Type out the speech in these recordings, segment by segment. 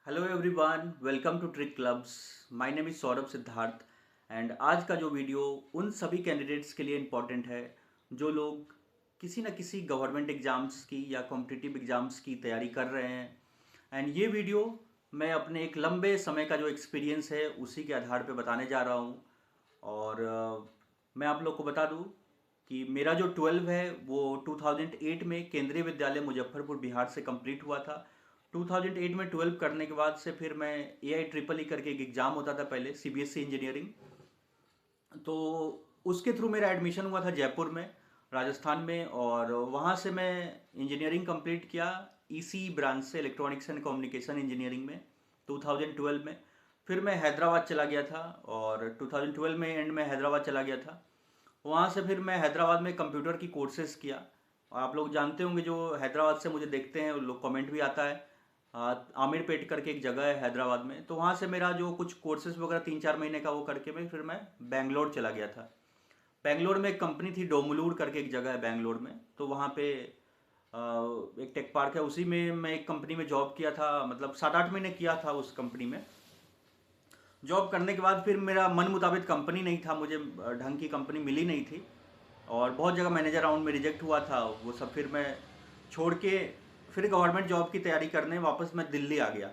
Hello everyone, welcome to trick clubs. My name is Saurabh Siddharth and आज का जो video उन सभी कैंडिडेट्स के लिए इम्पॉर्टेंट है जो लोग किसी न किसी गवर्नमेंट एग्ज़ाम्स की या कॉम्पिटिटिव एग्ज़ाम्स की तैयारी कर रहे हैं। एंड ये वीडियो मैं अपने एक लंबे समय का जो एक्सपीरियंस है उसी के आधार पे बताने जा रहा हूँ। और मैं आप लोग को बता दूँ कि मेरा जो 12 है वो 2008 में केंद्रीय विद्यालय मुजफ्फरपुर बिहार से कंप्लीट हुआ था। 2008 में 12 करने के बाद से फिर मैं AIEEE करके एक एग्ज़ाम होता था पहले, CBSE इंजीनियरिंग। तो उसके थ्रू मेरा एडमिशन हुआ था जयपुर में, राजस्थान में। और वहाँ से मैं इंजीनियरिंग कंप्लीट किया EC ब्रांच से, इलेक्ट्रॉनिक्स एंड कम्युनिकेशन इंजीनियरिंग में 2012 में। फिर मैं हैदराबाद चला गया था और 2012 में एंड में हैदराबाद चला गया था। वहाँ से फिर मैं हैदराबाद में कंप्यूटर की कोर्सेज़ किया। और आप लोग जानते होंगे, जो हैदराबाद से मुझे देखते हैं उन लोग, कमेंट भी आता है। आमिरपेट करके एक जगह है हैदराबाद में, तो वहाँ से मेरा जो कुछ कोर्सेज़ वगैरह 3-4 महीने का वो करके फिर मैं बेंगलोर चला गया था। बेंगलोर में एक कंपनी थी, डोमलूर करके एक जगह है बेंगलोर में, तो वहाँ पे एक टेक पार्क है, उसी में मैं एक कंपनी में जॉब किया था। मतलब 7-8 महीने किया था उस कंपनी में। जॉब करने के बाद फिर मेरा मन मुताबिक कंपनी नहीं था, मुझे ढंग की कंपनी मिली नहीं थी। और बहुत जगह मैनेजर राउंड में रिजेक्ट हुआ था, वो सब फिर मैं छोड़ के फिर गवर्नमेंट जॉब की तैयारी करने वापस मैं दिल्ली आ गया।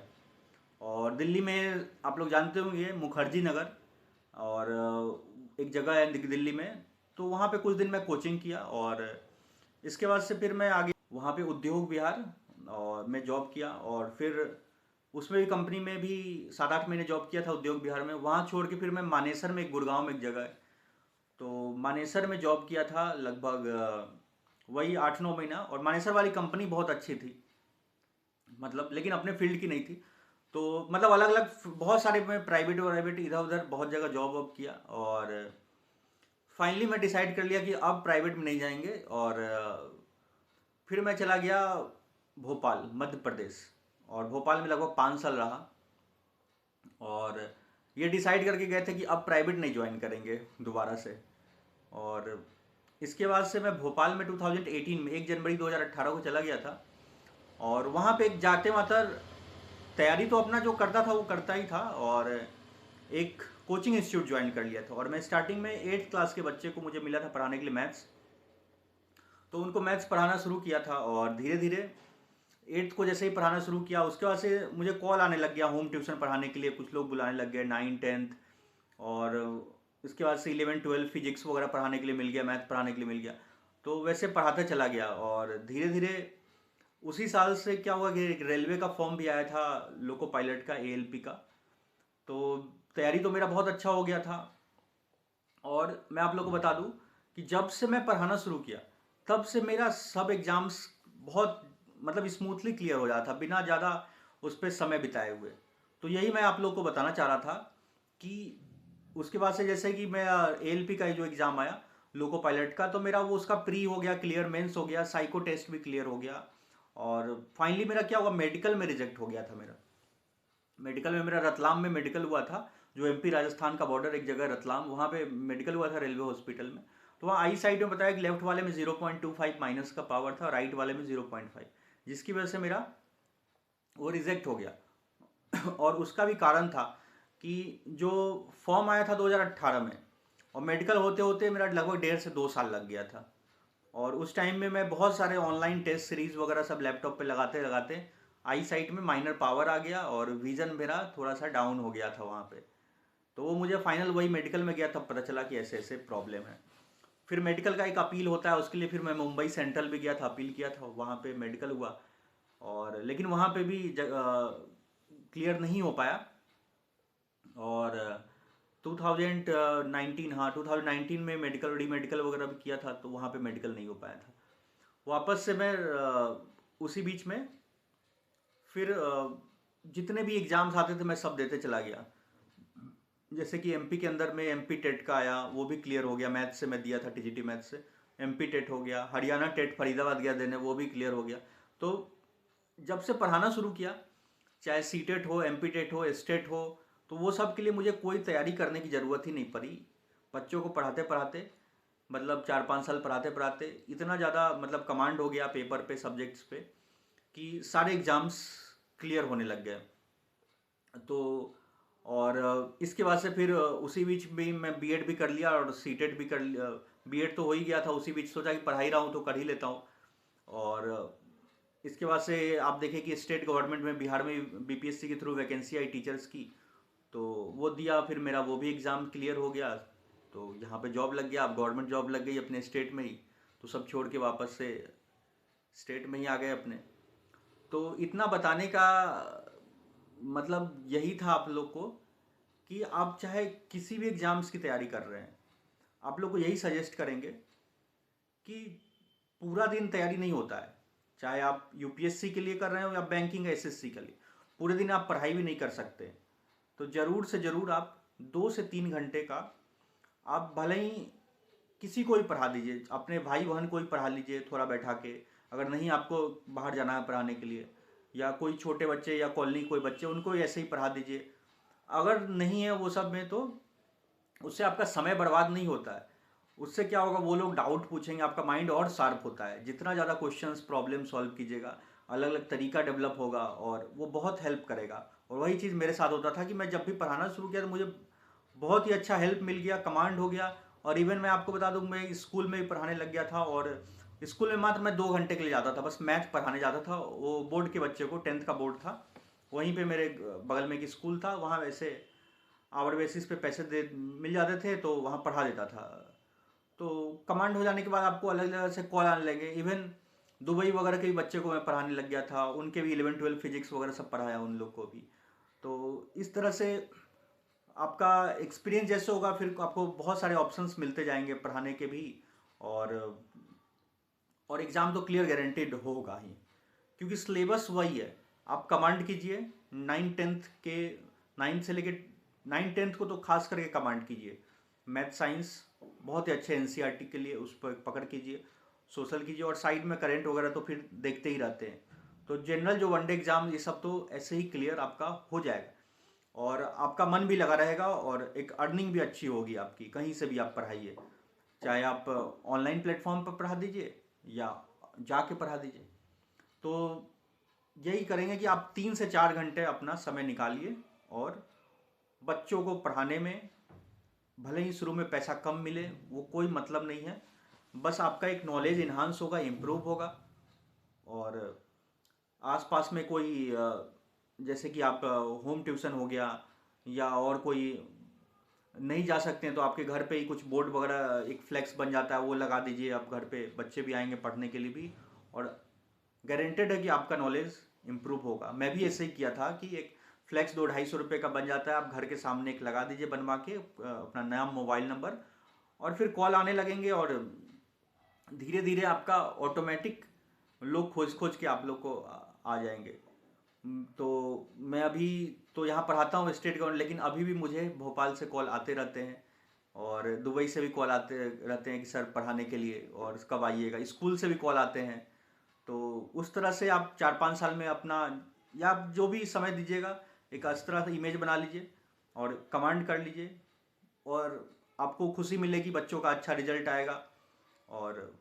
और दिल्ली में आप लोग जानते होंगे मुखर्जी नगर, और एक जगह है दिल्ली में, तो वहाँ पे कुछ दिन मैं कोचिंग किया। और इसके बाद से फिर मैं आगे वहाँ पे उद्योग विहार और मैं जॉब किया। और फिर उसमें भी कंपनी में भी 7-8 महीने जॉब किया था उद्योग विहार में। वहाँ छोड़ के फिर मैं मानेसर में, गुड़गांव में एक जगह है, तो मानेसर में जॉब किया था लगभग वही 8-9 महीना। और मानेसर वाली कंपनी बहुत अच्छी थी, मतलब, लेकिन अपने फील्ड की नहीं थी। तो मतलब अलग अलग बहुत सारे मैं प्राइवेट वाइवेट इधर उधर बहुत जगह जॉब वॉब किया। और फाइनली मैं डिसाइड कर लिया कि अब प्राइवेट में नहीं जाएंगे। और फिर मैं चला गया भोपाल, मध्य प्रदेश। और भोपाल में लगभग 5 साल रहा। और ये डिसाइड करके गए थे कि अब प्राइवेट नहीं ज्वाइन करेंगे दोबारा से। और इसके बाद से मैं भोपाल में 2018 में 1 जनवरी 2018 को चला गया था। और वहाँ पे एक जाते मातर तैयारी तो अपना जो करता था वो करता ही था, और एक कोचिंग इंस्टीट्यूट ज्वाइन कर लिया था। और मैं स्टार्टिंग में 8th क्लास के बच्चे को मुझे मिला था पढ़ाने के लिए मैथ्स, तो उनको मैथ्स पढ़ाना शुरू किया था। और धीरे धीरे 8th को जैसे ही पढ़ाना शुरू किया, उसके बाद से मुझे कॉल आने लग गया होम ट्यूशन पढ़ाने के लिए, कुछ लोग बुलाने लग गए 9th 10th। और इसके बाद से 11th 12th फिजिक्स वगैरह पढ़ाने के लिए मिल गया, मैथ पढ़ाने के लिए मिल गया। तो वैसे पढ़ाते चला गया। और धीरे धीरे उसी साल से क्या हुआ कि एक रेलवे का फॉर्म भी आया था, लोको पायलट का, ALP का। तो तैयारी तो मेरा बहुत अच्छा हो गया था। और मैं आप लोग को बता दूं कि जब से मैं पढ़ाना शुरू किया तब से मेरा सब एग्ज़ाम्स बहुत, मतलब, स्मूथली क्लियर हो जाता था बिना ज़्यादा उस पर समय बिताए हुए। तो यही मैं आप लोग को बताना चाह रहा था कि उसके बाद से जैसे कि मैं ALP का जो एग्ज़ाम आया लोको पायलट का, तो मेरा वो उसका प्री हो गया क्लियर, मेंस हो गया, साइको टेस्ट भी क्लियर हो गया। और फाइनली मेरा क्या हुआ, मेडिकल में रिजेक्ट हो गया था मेरा। मेडिकल में मेरा रतलाम में मेडिकल हुआ था, जो MP राजस्थान का बॉर्डर एक जगह रतलाम, वहाँ पे मेडिकल हुआ था रेलवे हॉस्पिटल में। तो वहाँ आई साइड में बताया कि लेफ्ट वाले में 0.25 माइनस का पावर था और राइट वाले में 0.5, जिसकी वजह से मेरा वो रिजेक्ट हो गया। और उसका भी कारण था कि जो फॉर्म आया था 2018 में, और मेडिकल होते होते मेरा लगभग 1.5 से 2 साल लग गया था। और उस टाइम में मैं बहुत सारे ऑनलाइन टेस्ट सीरीज वगैरह सब लैपटॉप पे लगाते लगाते आई साइट में माइनर पावर आ गया और विजन मेरा थोड़ा सा डाउन हो गया था वहाँ पे। तो वो मुझे फाइनल वही मेडिकल में गया तब पता चला कि ऐसे ऐसे प्रॉब्लम है। फिर मेडिकल का एक अपील होता है, उसके लिए फिर मैं मुंबई सेंट्रल भी गया था, अपील किया था, वहाँ पे मेडिकल हुआ। और लेकिन वहाँ पे भी क्लियर नहीं हो पाया। और 2019, हाँ, 2019 में मेडिकल, री मेडिकल वगैरह भी किया था, तो वहाँ पे मेडिकल नहीं हो पाया था। वापस से मैं उसी बीच में फिर जितने भी एग्ज़ाम्स आते थे मैं सब देते चला गया। जैसे कि MP के अंदर में MP टेट का आया, वो भी क्लियर हो गया, मैथ से मैं दिया था, TGT मैथ से। MP टेट हो गया, हरियाणा टेट फरीदाबाद गया देने, वो भी क्लियर हो गया। तो जब से पढ़ाना शुरू किया, चाहे CTET हो, MP टेट हो, STET हो, तो वो सब के लिए मुझे कोई तैयारी करने की ज़रूरत ही नहीं पड़ी। बच्चों को पढ़ाते पढ़ाते, मतलब 4-5 साल पढ़ाते पढ़ाते इतना ज़्यादा, मतलब, कमांड हो गया पेपर पे, सब्जेक्ट्स पे, कि सारे एग्ज़ाम्स क्लियर होने लग गए। तो और इसके बाद से फिर उसी बीच भी मैं बीएड भी कर लिया और सीटेट भी कर लिया। बीएड तो हो ही गया था, उसी बीच सोचा कि पढ़ा ही रहा हूँ तो कर ही लेता हूँ। और इसके बाद से आप देखें कि स्टेट गवर्नमेंट में बिहार में बीपीएससी के थ्रू वैकेंसी आई टीचर्स की, तो वो दिया, फिर मेरा वो भी एग्ज़ाम क्लियर हो गया। तो यहाँ पे जॉब लग गया, अब गवर्नमेंट जॉब लग गई अपने स्टेट में ही। तो सब छोड़ के वापस से स्टेट में ही आ गए अपने। तो इतना बताने का मतलब यही था आप लोग को कि आप चाहे किसी भी एग्ज़ाम्स की तैयारी कर रहे हैं, आप लोग को यही सजेस्ट करेंगे कि पूरा दिन तैयारी नहीं होता है। चाहे आप यूपीएससी के लिए कर रहे हो या बैंकिंग एसएससी के लिए, पूरे दिन आप पढ़ाई भी नहीं कर सकते। तो ज़रूर से ज़रूर आप 2 से 3 घंटे का, आप भले ही किसी को भी पढ़ा दीजिए, अपने भाई बहन को ही पढ़ा लीजिए थोड़ा बैठा के। अगर नहीं आपको बाहर जाना है पढ़ाने के लिए, या कोई छोटे बच्चे या कॉलोनी कोई बच्चे, उनको ऐसे ही पढ़ा दीजिए। अगर नहीं है वो सब में, तो उससे आपका समय बर्बाद नहीं होता है। उससे क्या होगा, वो लोग डाउट पूछेंगे, आपका माइंड और शार्प होता है। जितना ज़्यादा क्वेश्चंस प्रॉब्लम सॉल्व कीजिएगा, अलग अलग तरीका डेवलप होगा और वो बहुत हेल्प करेगा। और वही चीज़ मेरे साथ होता था कि मैं जब भी पढ़ाना शुरू किया तो मुझे बहुत ही अच्छा हेल्प मिल गया, कमांड हो गया। और इवन मैं आपको बता दूं, मैं स्कूल में भी पढ़ाने लग गया था। और स्कूल में मात्र मैं 2 घंटे के लिए जाता था, बस मैथ पढ़ाने जाता था। वो बोर्ड के बच्चे को, 10th का बोर्ड था, वहीं पे मेरे बगल में एक स्कूल था, वहाँ वैसे आवर बेसिस पे पैसे दे मिल जाते थे, तो वहाँ पढ़ा देता था। तो कमांड हो जाने के बाद आपको अलग अलग से कॉल आने लगे। इवन दुबई वगैरह के भी बच्चे को मैं पढ़ाने लग गया था, उनके भी 11 12 फिजिक्स वगैरह सब पढ़ाया उन लोग को भी। तो इस तरह से आपका एक्सपीरियंस जैसे होगा, फिर आपको बहुत सारे ऑप्शंस मिलते जाएंगे पढ़ाने के भी। और एग्ज़ाम तो क्लियर गारंटेड होगा ही, क्योंकि सिलेबस वही है। आप कमांड कीजिए 9 10 के, 9 से लेके 9 10 को तो खास करके कमांड कीजिए। मैथ साइंस बहुत ही अच्छे एनसीईआरटी के लिए, उस पर पकड़ कीजिए। सोशल कीजिए, और साइड में करेंट वगैरह तो फिर देखते ही रहते हैं। तो जनरल जो वनडे एग्ज़ाम, ये सब तो ऐसे ही क्लियर आपका हो जाएगा। और आपका मन भी लगा रहेगा, और एक अर्निंग भी अच्छी होगी आपकी, कहीं से भी आप पढ़ाइए। चाहे आप ऑनलाइन प्लेटफॉर्म पर पढ़ा दीजिए या जाके पढ़ा दीजिए। तो यही करेंगे कि आप 3 से 4 घंटे अपना समय निकालिए, और बच्चों को पढ़ाने में भले ही शुरू में पैसा कम मिले, वो कोई मतलब नहीं है। बस आपका एक नॉलेज इन्हांस होगा, इम्प्रूव होगा। और आसपास में कोई जैसे कि आप होम ट्यूशन हो गया, या और कोई नहीं जा सकते हैं तो आपके घर पे ही कुछ बोर्ड वगैरह, एक फ्लैक्स बन जाता है, वो लगा दीजिए। आप घर पे बच्चे भी आएंगे पढ़ने के लिए भी, और गारंटेड है कि आपका नॉलेज इम्प्रूव होगा। मैं भी ऐसे ही किया था कि एक फ्लैक्स 2 250 रुपये का बन जाता है, आप घर के सामने एक लगा दीजिए बनवा के, अपना नाम मोबाइल नंबर, और फिर कॉल आने लगेंगे। और धीरे धीरे आपका ऑटोमेटिक लोग खोज खोज के आप लोग को आ जाएंगे। तो मैं अभी तो यहाँ पढ़ाता हूँ स्टेट गवर्नमेंट, लेकिन अभी भी मुझे भोपाल से कॉल आते रहते हैं, और दुबई से भी कॉल आते रहते हैं कि सर पढ़ाने के लिए, और कब आइएगा। स्कूल से भी कॉल आते हैं। तो उस तरह से आप 4 5 साल में अपना, या आप जो भी समय दीजिएगा, एक इस तरह से इमेज बना लीजिए और कमांड कर लीजिए, और आपको खुशी मिलेगी, बच्चों का अच्छा रिजल्ट आएगा। और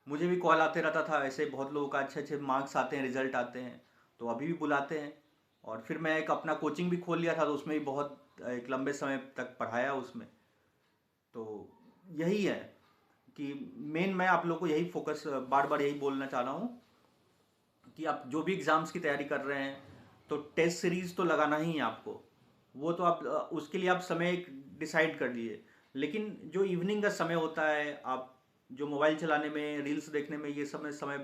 मुझे भी कॉल आते रहता था, ऐसे बहुत लोगों का अच्छे अच्छे मार्क्स आते हैं, रिजल्ट आते हैं, तो अभी भी बुलाते हैं। और फिर मैं एक अपना कोचिंग भी खोल लिया था, तो उसमें भी बहुत एक लंबे समय तक पढ़ाया उसमें। तो यही है कि मेन मैं आप लोग को यही फोकस, बार बार यही बोलना चाह रहा हूँ कि आप जो भी एग्ज़ाम्स की तैयारी कर रहे हैं, तो टेस्ट सीरीज़ तो लगाना ही है आपको। वो तो आप उसके लिए आप समय एक डिसाइड कर लिए। लेकिन जो इवनिंग का समय होता है, आप जो मोबाइल चलाने में, रील्स देखने में, ये सब में समय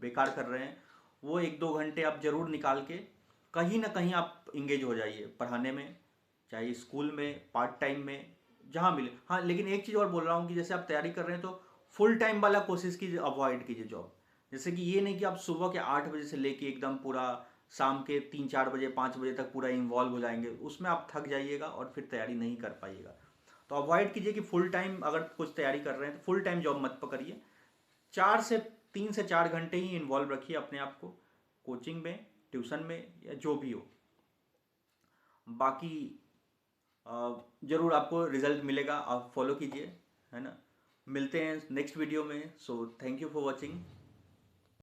बेकार कर रहे हैं, वो 1 2 घंटे आप ज़रूर निकाल के कहीं ना कहीं आप इंगेज हो जाइए पढ़ाने में। चाहे स्कूल में, पार्ट टाइम में, जहाँ मिले। हाँ, लेकिन एक चीज़ और बोल रहा हूँ कि जैसे आप तैयारी कर रहे हैं, तो फुल टाइम वाला कोशिश कीजिए, अवॉइड कीजिए जॉब। जैसे कि ये नहीं कि आप सुबह के 8 बजे से लेके एकदम पूरा शाम के 3 4 बजे 5 बजे तक पूरा इन्वॉल्व हो जाएंगे, उसमें आप थक जाइएगा और फिर तैयारी नहीं कर पाइएगा। तो अवॉइड कीजिए कि फुल टाइम अगर कुछ तैयारी कर रहे हैं तो फुल टाइम जॉब मत पकड़िए। 3 से 4 घंटे ही इन्वॉल्व रखिए अपने आप को, कोचिंग में, ट्यूशन में, या जो भी हो। बाकी ज़रूर आपको रिजल्ट मिलेगा, आप फॉलो कीजिए, है ना। मिलते हैं नेक्स्ट वीडियो में। So thank you for watching.